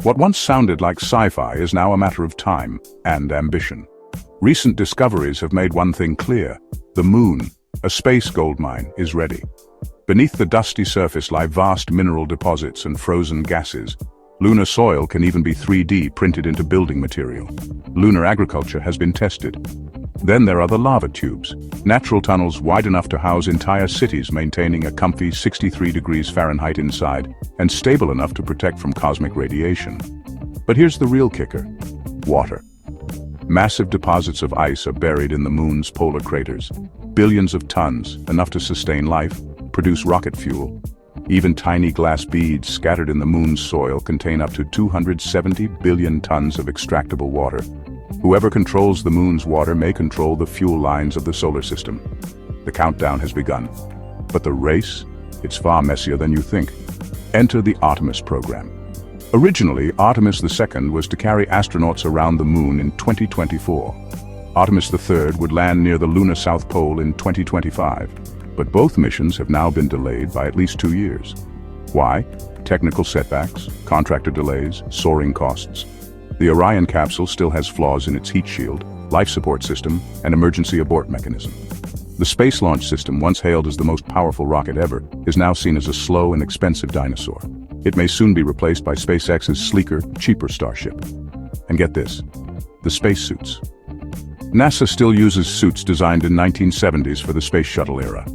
What once sounded like sci-fi is now a matter of time and ambition. Recent discoveries have made one thing clear: the moon, a space goldmine, is ready. Beneath the dusty surface lie vast mineral deposits and frozen gases. Lunar soil can even be 3D printed into building material. Lunar agriculture has been tested. Then there are the lava tubes, natural tunnels wide enough to house entire cities, maintaining a comfy 63 degrees Fahrenheit inside and stable enough to protect from cosmic radiation. But here's the real kicker: water. Massive deposits of ice are buried in the moon's polar craters. Billions of tons, enough to sustain life, produce rocket fuel. Even tiny glass beads scattered in the moon's soil contain up to 270 billion tons of extractable water. Whoever controls the moon's water may control the fuel lines of the solar system. The countdown has begun. But the race? It's far messier than you think. Enter the Artemis program. Originally, Artemis II was to carry astronauts around the moon in 2024. Artemis III would land near the lunar South Pole in 2025. But both missions have now been delayed by at least 2 years. Why? Technical setbacks, contractor delays, soaring costs. The Orion capsule still has flaws in its heat shield, life support system, and emergency abort mechanism. The Space Launch System, once hailed as the most powerful rocket ever, is now seen as a slow and expensive dinosaur. It may soon be replaced by SpaceX's sleeker, cheaper Starship. And get this: the spacesuits. NASA still uses suits designed in 1970s for the space shuttle era.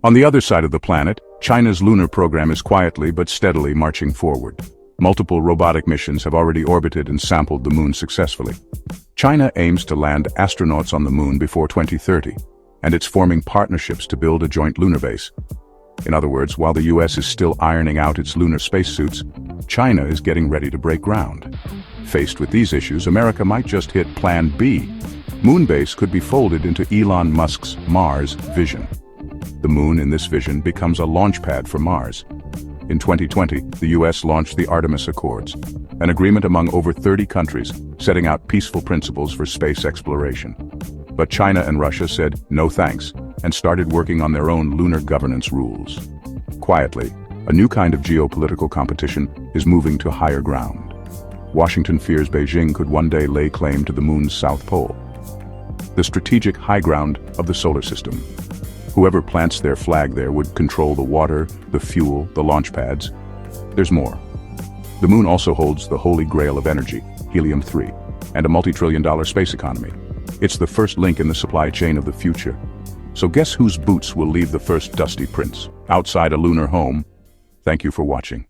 On the other side of the planet, China's lunar program is quietly but steadily marching forward. Multiple robotic missions have already orbited and sampled the moon successfully. China aims to land astronauts on the moon before 2030, and it's forming partnerships to build a joint lunar base. In other words, while the US is still ironing out its lunar spacesuits, China is getting ready to break ground. Faced with these issues, America might just hit Plan B. Moonbase could be folded into Elon Musk's Mars vision. The moon in this vision becomes a launch pad for Mars. In 2020, the US launched the Artemis Accords, an agreement among over 30 countries setting out peaceful principles for space exploration. But China and Russia said no thanks and started working on their own lunar governance rules. Quietly, a new kind of geopolitical competition is moving to higher ground. Washington fears Beijing could one day lay claim to the moon's South Pole, the strategic high ground of the solar system. Whoever plants their flag there would control the water, the fuel, the launch pads. There's more. The moon also holds the holy grail of energy, helium-3, and a multi-trillion-dollar space economy. It's the first link in the supply chain of the future. So guess whose boots will leave the first dusty prints? Outside a lunar home. Thank you for watching.